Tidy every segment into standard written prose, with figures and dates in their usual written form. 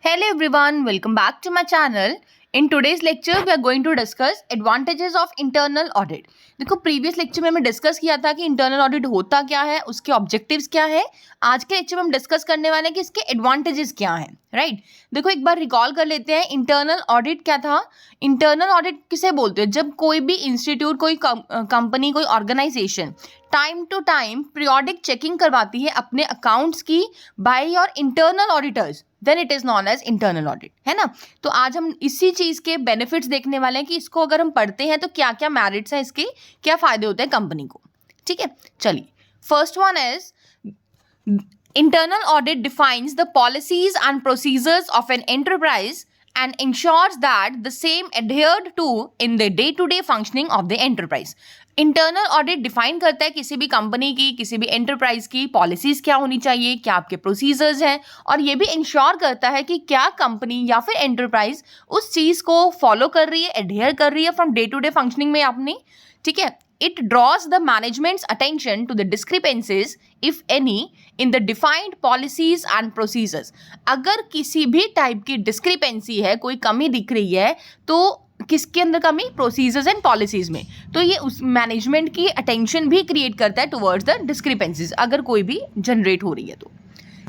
Hello everyone, welcome back to my channel. In today's lecture, we are going to discuss advantages of internal audit. देखो previous lecture में हमने discuss किया था कि internal audit होता क्या है, उसके ऑब्जेक्टिव्स क्या है. आज के लेक्चर में हम डिस्कस करने वाले हैं कि इसके एडवांटेजेस क्या हैं, राइट. देखो एक बार रिकॉल कर लेते हैं इंटरनल ऑडिट क्या था. इंटरनल ऑडिट किसे बोलते हैं? जब कोई भी इंस्टीट्यूट, कोई कंपनी, कोई organisation time to time periodic checking करवाती है अपने अकाउंट्स की by your internal auditors, then it is known as internal audit, है ना. तो आज हम इसी चीज के बेनिफिट्स देखने वाले हैं कि इसको अगर हम पढ़ते हैं तो क्या क्या मेरिट्स हैं, इसके क्या फायदे होते हैं कंपनी को. ठीक है, चलिए. First one is internal audit defines the policies and procedures of an enterprise and ensures that the same adhered to in the day-to-day functioning of the enterprise. Internal audit define करता है किसी भी company की, किसी भी enterprise की policies क्या होनी चाहिए, क्या आपके प्रोसीजर्स हैं, और ये भी इंश्योर करता है कि क्या कंपनी या फिर एंटरप्राइज उस चीज़ को फॉलो कर रही है, एडहेयर कर रही है from day to day functioning में अपनी. ठीक है. It draws the management's attention to the discrepancies, if any, in the defined policies and procedures. अगर किसी भी टाइप की डिस्क्रिपेंसी है, कोई कमी दिख रही है, तो किसके अंदर कमी? प्रोसीजर्स एंड पॉलिसीज में. तो ये उस मैनेजमेंट की अटेंशन भी क्रिएट करता है टुवर्ड्स द डिस्क्रिपेंसीज, अगर कोई भी जनरेट हो रही है तो.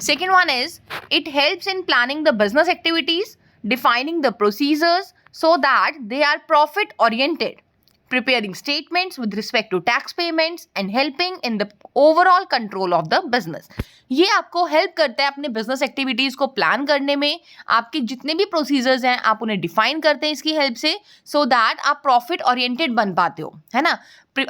Second one is it helps in planning the business activities, defining the procedures so that they are profit oriented, preparing statements with respect to tax payments and helping in the overall control of the business. ये आपको help करता है अपने business activities को plan करने में. आपके जितने भी प्रोसीजर्स हैं आप उन्हें डिफाइन करते हैं इसकी हेल्प से, सो दैट आप प्रॉफिट ओरिएंटेड बन पाते हो, है ना.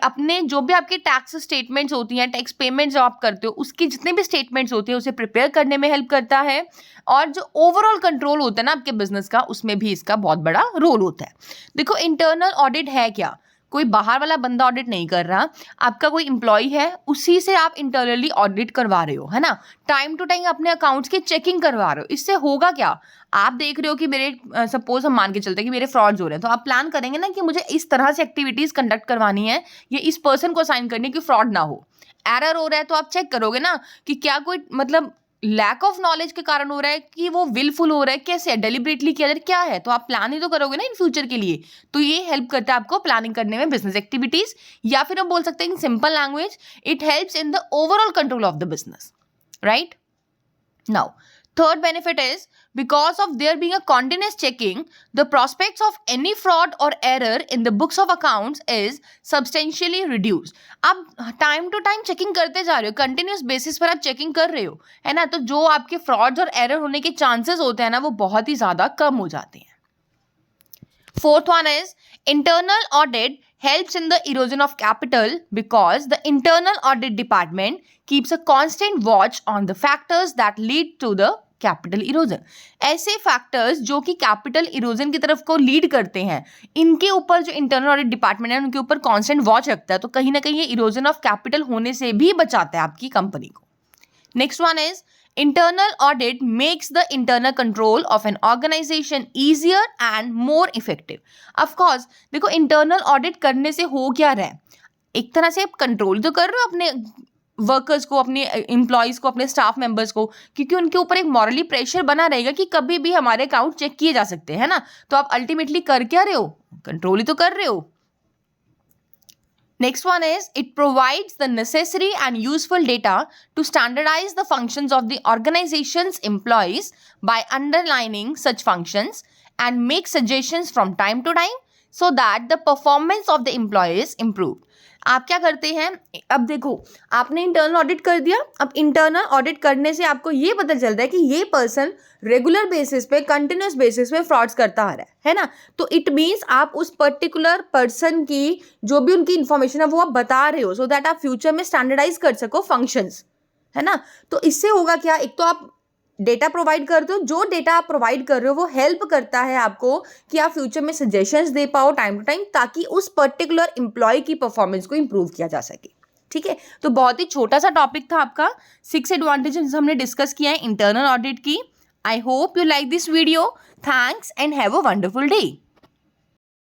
अपने जो भी आपके टैक्स स्टेटमेंट्स होती हैं, टैक्स पेमेंट्स जो आप करते हो, उसकी जितने भी स्टेटमेंट्स होते हैं उसे प्रिपेयर करने में हेल्प करता है. और जो ओवरऑल कंट्रोल होता है ना आपके बिजनेस का, उसमें भी इसका बहुत बड़ा रोल होता है. देखो इंटरनल ऑडिट है क्या? कोई बाहर वाला बंदा ऑडिट नहीं कर रहा, आपका कोई एम्प्लॉय है, उसी से आप इंटरनली ऑडिट करवा रहे हो, है ना. टाइम टू टाइम अपने अकाउंट्स की चेकिंग करवा रहे हो. इससे होगा क्या? आप देख रहे हो कि मेरे सपोज हम मान के चलते हैं कि मेरे फ्रॉड्स हो रहे हैं, तो आप प्लान करेंगे ना कि मुझे इस तरह से एक्टिविटीज कंडक्ट करवानी है, ये इस पर्सन को असाइन करनी है कि फ्रॉड ना हो. एरर हो रहा है तो आप चेक करोगे ना कि क्या कोई मतलब लैक ऑफ नॉलेज के कारण हो रहा है कि वो विलफुल हो रहा है, कैसे है, डेलिबरेटली किया जाए, क्या है. तो आप प्लान ही तो करोगे ना इन फ्यूचर के लिए. तो ये हेल्प करता है आपको प्लानिंग करने में बिजनेस एक्टिविटीज, या फिर हम बोल सकते हैं in simple language it helps in the overall control of the business, right. Now third benefit is because of there being a continuous checking, the prospects of any fraud or error in the books of accounts is substantially reduced. आप time to time checking करते जा रहे हो, continuous basis पर आप checking कर रहे हो, है ना. तो जो आपके फ्रॉड्स और एरर होने के चांसेस होते हैं ना, वो बहुत ही ज़्यादा कम हो जाते हैं. Fourth one is internal audit helps in the erosion of capital because the internal audit department keeps a constant watch on the factors that lead to the capital erosion. ऐसे फैक्टर्स जो कि कैपिटल इरोजन की तरफ को lead करते हैं, इनके ऊपर जो इंटरनल ऑडिट डिपार्टमेंट है उनके ऊपर कांस्टेंट वॉच रखता है. तो कहीं ना कहीं ये इरोजन ऑफ कैपिटल होने से भी बचाता है आपकी कंपनी को. Next one is internal audit makes the internal control of an organization easier and more effective. Of course, देखो internal audit करने से हो क्या रहा है? एक तरह से आप कंट्रोल तो कर रहे हो अपने वर्कर्स को, अपने एम्प्लॉयज़ को, अपने स्टाफ मेंबर्स को, क्योंकि उनके ऊपर एक मॉरली प्रेशर बना रहेगा कि कभी भी हमारे अकाउंट चेक किए जा सकते हैं ना. तो आप अल्टीमेटली कर क्या रहे हो? कंट्रोल ही तो कर रहे हो. Next one is it provides the necessary and useful data to standardize the functions of the organization's employees by underlining such functions and make suggestions from time to time so that the performance of the employees improve. आप क्या करते हैं? अब देखो आपने internal audit कर दिया. अब इंटरनल ऑडिट करने से आपको ये पता चलता है कि ये पर्सन रेगुलर बेसिस पे, कंटिन्यूस बेसिस पे फ्रॉड्स करता आ रहा है ना. तो इट मीन्स आप उस पर्टिकुलर पर्सन की जो भी उनकी इंफॉर्मेशन है वो आप बता रहे हो, सो दैट आप फ्यूचर में स्टैंडर्डाइज कर सको फंक्शंस, है ना. तो इससे होगा क्या? एक तो आप डेटा प्रोवाइड करते हो, जो डेटा आप प्रोवाइड कर रहे हो वो हेल्प करता है आपको कि आप फ्यूचर में सजेशंस दे पाओ टाइम टू टाइम, ताकि उस पर्टिकुलर एम्प्लॉय की परफॉर्मेंस को इंप्रूव किया जा सके. ठीक है, तो बहुत ही छोटा सा टॉपिक था आपका. 6 एडवांटेजेस हमने डिस्कस किया है इंटरनल ऑडिट की. I hope you like this video. Thanks and have a wonderful day.